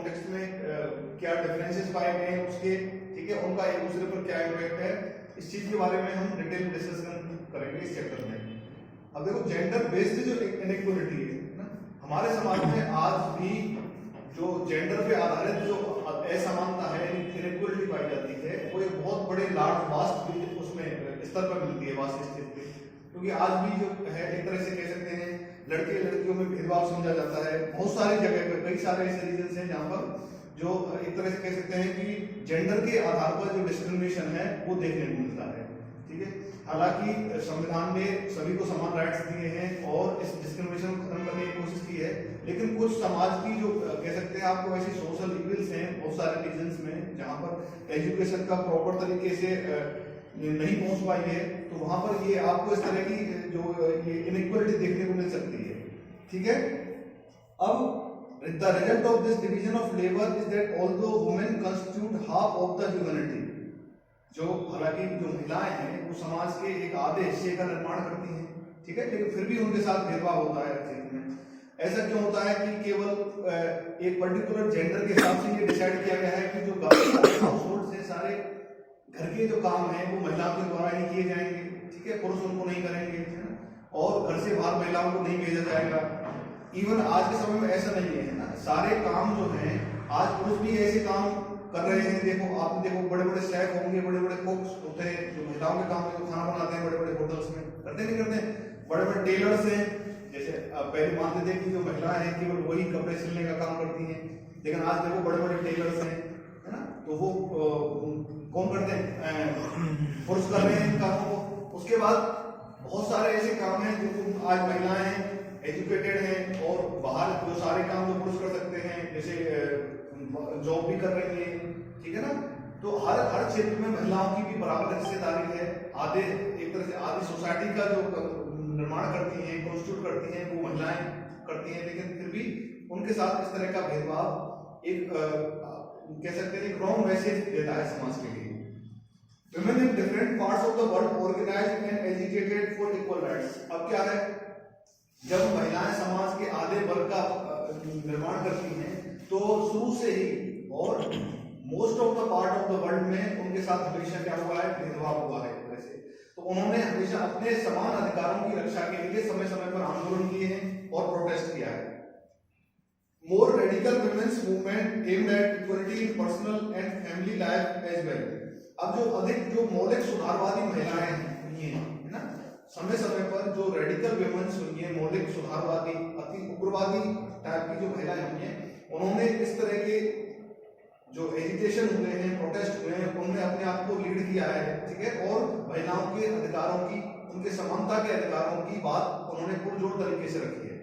Context में क्या differences पाए गए हैं उसके, ठीक है, उनका एक दूसरे पर क्या इम्पैक्ट है, इस चीज के बारे में हम डिटेल डिस्कशन करेंगे इस चैप्टर में। अब देखो जेंडर बेस्ड जो इनइक्वालिटी है ना, हमारे समाज में आज भी जो जेंडर पे आधारित जो असमानता है, इनइक्वालिटी पाई जाती है, वो एक बहुत बड़े लार्ज वास्ट उसमें स्तर पर मिलती है, वास्ट स्टेज पे। क्योंकि आज भी जो है एक तरह से कह सकते हैं लड़के लड़कियों में भेदभाव समझा जाता है। बहुत सारी जगह पे कई सारे ऐसे रीजन हैं जहाँ पर जो एक तरह से कह सकते हैं कि जेंडर के आधार पर जो डिस्क्रिमिनेशन है वो देखने को मिलता है, ठीक है। हालांकि संविधान ने सभी को समान राइट्स दिए हैं और इस डिस्क्रिमिनेशन को खत्म करने की कोशिश की है, लेकिन कुछ समाज की जो कह सकते हैं आपको ऐसी सोशल इविल्स हैं बहुत सारे रीजन्स में जहाँ पर एजुकेशन का प्रॉपर तरीके से नहीं पहुंच पाई है, तो वहां पर ये आपको इस तरह की जो ये इनइक्वालिटी देखने को मिल सकती है, ठीक है। अब the result of this division of labor is that although women constitute half of the humanity, जो हालांकि जो महिलाएं हैं वो समाज के एक आधे हिस्से का निर्माण करती हैं, ठीक है, लेकिन फिर भी उनके साथ भेदभाव होता है क्षेत्र में। ऐसा क्यों होता है कि केवल एक पर्टिकुलर जेंडर के हिसाब से ये डिसाइड किया गया है कि जो हाउस होल्ड से सारे घर के जो काम हैं वो महिलाओं के द्वारा ही किए जाएंगे, ठीक है, पुरुष उनको नहीं करेंगे, है ना, और घर से बाहर महिलाओं को नहीं भेजा जाएगा। इवन आज के समय में ऐसा नहीं है ना, सारे काम जो हैं आज पुरुष भी ऐसे काम कर रहे हैं। देखो आप देखो बड़े बड़े शेफ होंगे, बड़े बड़े कुक्स होते हैं जो महिलाओं के काम में जो खाना बनाते हैं बड़े बड़े होटल्स में, करते नहीं करते, बड़े बड़े टेलर्स हैं। जैसे पहले मानते थे कि जो महिलाएं हैं केवल वही कपड़े सिलने का काम करती हैं, लेकिन आज देखो बड़े बड़े टेलर्स हैं, है ना, तो वो कौन करते हैं, पुरुष कर रहे हैं इन कामों को। उसके बाद बहुत सारे ऐसे काम हैं जो आज महिलाएं एजुकेटेड हैं और बाहर जो सारे काम जो पुरुष कर सकते हैं, जैसे जॉब भी कर रही है, ठीक है ना। तो हर क्षेत्र में महिलाओं की भी बराबर हिस्सेदारी है। आधे एक तरह से आधी सोसाइटी का जो निर्माण करती हैं, कॉन्स्टिट्यूट करती हैं, वो महिलाएं करती हैं, लेकिन फिर भी उनके साथ इस तरह का भेदभाव एक कह सकते हैं रॉन्ग मैसेज देता है समाज के लिए। Women in different parts of the world organized and educated for equal rights। अब क्या है, जब महिलाएं समाज के आधे वर्ग का निर्माण करती हैं तो शुरू से ही और most of the part of the world में उनके साथ हमेशा क्या हुआ है, भेदभाव हुआ है वैसे। तो उन्होंने हमेशा अपने समान अधिकारों की रक्षा के लिए समय समय पर आंदोलन किए हैं और प्रोटेस्ट किया है। More radical women's movement aimed at equality in personal and family life as well। अब जो अधिक जो मौलिक सुधारवादी महिलाएं हुई हैं, है ना, समय समय पर जो रेडिकल वुमेन्स हुई हैं, मौलिक सुधारवादी अति उग्रवादी टाइप की जो महिलाएं हुई हैं, उन्होंने इस तरह के जो एजिटेशन हुए हैं, प्रोटेस्ट हुए हैं, उन्होंने अपने आप को लीड किया है, ठीक है, और महिलाओं के अधिकारों की, उनके समानता के अधिकारों की बात उन्होंने पुरजोर तरीके से रखी है।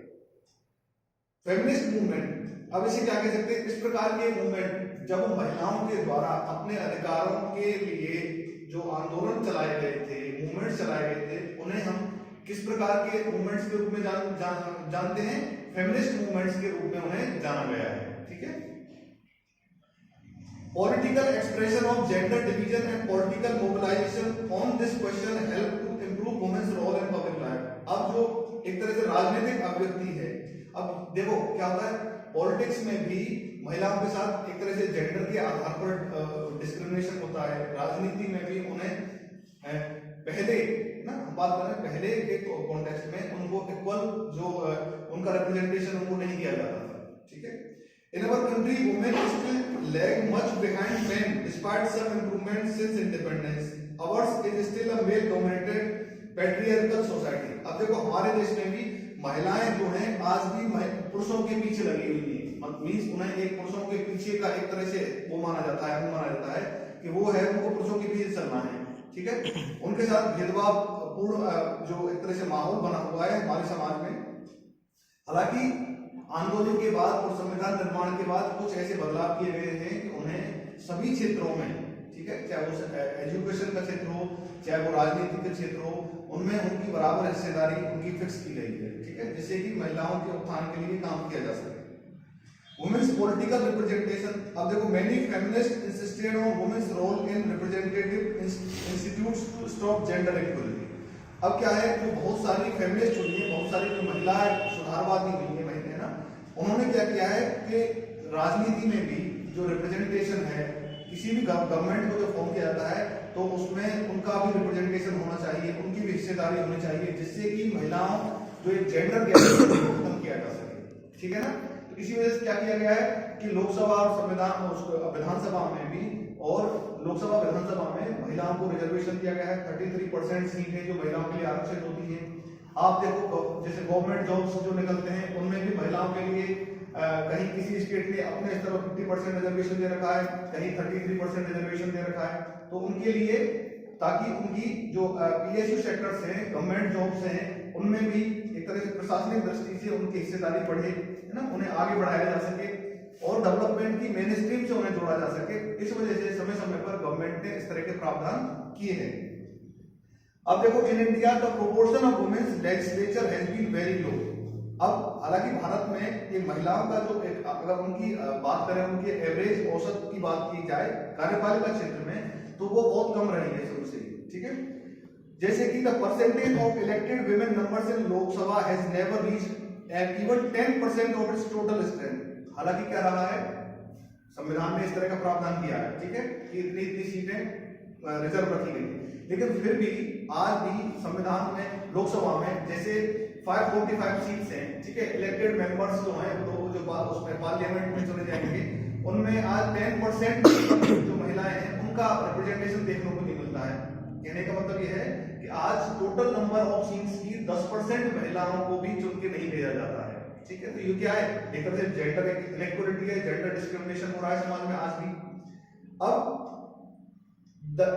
फेमिनिस्ट मूवमेंट, अब इसे क्या कह सकते हैं, इस प्रकार के मूवमेंट जब महिलाओं के द्वारा अपने अधिकारों के लिए जो आंदोलन चलाए गए थे, मूवमेंट चलाए गए थे, उन्हें हम किस प्रकार के मूवमेंट्स के रूप में जानते हैं, फेमिनिस्ट मूवमेंट्स के रूप में उन्हें जाना गया है, ठीक है। Political expression of gender division and political mobilisation on this question help to improve women's role in public life. अब जो एक तरह से राजनीतिक अभिव्यक्ति है, अब देखो क्या होता है, पॉलिटिक्स में भी महिलाओं के साथ एक तरह से जेंडर के आधार पर डिस्क्रिमिनेशन होता है। राजनीति में भी उन्हें पहले ना, हम बात कर रहे हैं पहले के कॉन्टेक्स्ट में, उनको इक्वल जो उनका रिप्रेजेंटेशन उनको नहीं किया जाता था, ठीक है। In our country, women still lag much behind men despite some improvement since independence. Ours is still a male-dominated patriarchal society। अब देखो हमारे देश में भी महिलाएं जो हैं आज भी पुरुषों के पीछे लगी हुई हैं, मीन्स उन्हें एक पुरुषों के पीछे का एक तरह से वो माना जाता है कि वो है, उनको पुरुषों के पीछे चलना है, ठीक है। उनके साथ भेदभाव पूर्ण जो एक तरह से माहौल बना हुआ है हमारे समाज में। हालांकि आंदोलन के बाद और संविधान निर्माण के बाद कुछ ऐसे बदलाव किए गए हैं कि उन्हें सभी क्षेत्रों में, ठीक है, चाहे वो एजुकेशन का क्षेत्र हो, चाहे वो राजनीति का क्षेत्र हो, उनमें उनकी बराबर हिस्सेदारी उनकी फिक्स की गई है, ठीक है, जिससे कि महिलाओं के उत्थान के लिए काम किया जा सके। वुमेन्स पॉलिटिकल रिप्रेजेंटेशन, अब देखो many feminists insisted on women's role in representative institutes to stop gender equality. अब क्या है, जो बहुत सारी फेमिनिस्ट हुई है, बहुत सारी जो महिलाएं सुधारवादी हुई है ना, उन्होंने क्या किया है कि राजनीति में भी जो रिप्रेजेंटेशन है, किसी भी गवर्नमेंट को जो फॉर्म किया जाता है तो उसमें उनका भी रिप्रेजेंटेशन होना चाहिए, उनकी भी हिस्सेदारी होनी चाहिए, जिससे कि महिलाओं जो एक जेंडर गैप है उसको खत्म किया जा सके। ठीक है ना। तो इसी वजह से क्या किया गया है कि लोकसभा और संविधान विधानसभा में भी, और लोकसभा विधानसभा में महिलाओं को रिजर्वेशन दिया गया है। 33% सीटें जो महिलाओं के लिए आरक्षित होती हैं। आप देखो जैसे गवर्नमेंट जॉब्स जो निकलते हैं उनमें भी महिलाओं के लिए कहीं किसी स्टेट ने अपने स्तर पर 50% रिजर्वेशन दे रखा है, कहीं 33% रिजर्वेशन दे रखा है। तो उनके लिए, ताकि उनकी जो पीएसयू सेक्टर्स हैं, गवर्नमेंट जॉब्स हैं, उनमें भी एक तरह से प्रशासनिक दृष्टि से उनकी हिस्सेदारी बढ़े, है ना, उन्हें आगे बढ़ाया जा सके और डेवलपमेंट की मेन स्ट्रीम से उन्हें जोड़ा जा सके। इस वजह से समय समय पर गवर्नमेंट ने इस तरह के प्रावधान किए हैं। अब देखो, in India the proportion of women's legislature has been very low. अब हालांकि भारत में ये महिलाओं का जो एक, अगर उनकी बात करें, उनके एवरेज औसत की बात की जाए कार्यपालिका क्षेत्र में, तो वो बहुत कम रही है शुरू से। ठीक है। जैसे कि the percentage of elected women numbers in Lok Sabha has never reached even 10% of its total strength. हालांकि क्या रहा है, संविधान ने इस तरह का प्रावधान किया है, ठीक है, कि इतनी इतनी सीटें रिजर्व रखी गई, लेकिन फिर भी आज भी संविधान में, लोकसभा में जैसे 545 सीट्स हैं, ठीक है, इलेक्टेड मेंबर्स जो हैं, तो जो उसमें पार्लियामेंट में चले जाएंगे, उनमें आज 10% जो महिलाएं हैं उनका रिप्रेजेंटेशन देखने को नहीं मिलता है। कहने का मतलब यह है कि आज टोटल नंबर ऑफ सीट्स की 10% महिलाओं को भी चुन के नहीं भेजा जाता है। ठीक है। तो ये क्या है, एक तरह से जेंडर इनइक्वालिटी है, जेंडर डिस्क्रिमिनेशन हो रहा है समाज में आज भी। अब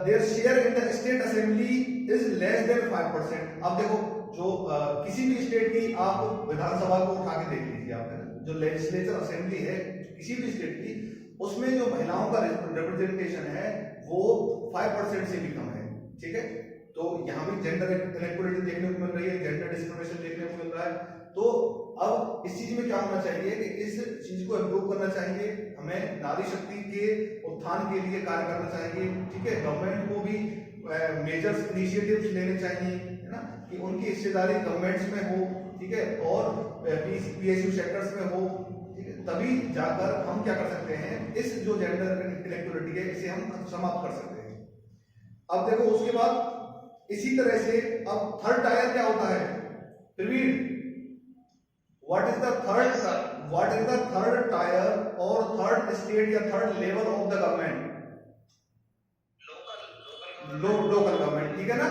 their share in the state assembly is less than 5%। अब देखो, जो किसी भी स्टेट की आप विधानसभा को उठा के देख लीजिए, आप जो लेजिस्लेचर असेंबली है किसी भी स्टेट की, उसमें जो महिलाओं का रिप्रेजेंटेशन है वो 5% से भी कम है। ठीक है। तो यहाँ भी जेंडर इनइक्वालिटी देखने को मिल रही है, जेंडर डिस्क्रिमिनेशन देखने को मिल रहा है। तो अब इस चीज में क्या होना चाहिए कि इस चीज को इम्प्रूव करना चाहिए, हमें नारी शक्ति के उत्थान के लिए कार्य करना चाहिए। ठीक है। गवर्नमेंट को भी मेजर्स इनिशिएटिव्स लेने चाहिए, है ना, कि उनकी हिस्सेदारी गवर्नमेंट्स में हो, ठीक है, और पीएसयू सेक्टर्स में हो, ठीक है, तभी जाकर हम क्या कर सकते हैं, इस जो जेंडर इनइक्वालिटी है इसे हम समाप्त कर सकते हैं। अब देखो, उसके बाद इसी तरह से अब थर्ड टायर क्या होता है, Praveen, what is the third tier और थर्ड स्टेट या third level of the government? Local government. ठीक है ना,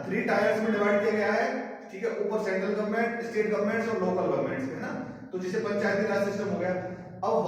3 टायर्स में डिवाइड किया गया है। ठीक है। ऊपर सेंट्रल गवर्नमेंट, स्टेट गवर्नमेंट्स और लोकल गवर्नमेंट्स, है ना। तो जिसे पंचायती राज सिस्टम हो गया। अब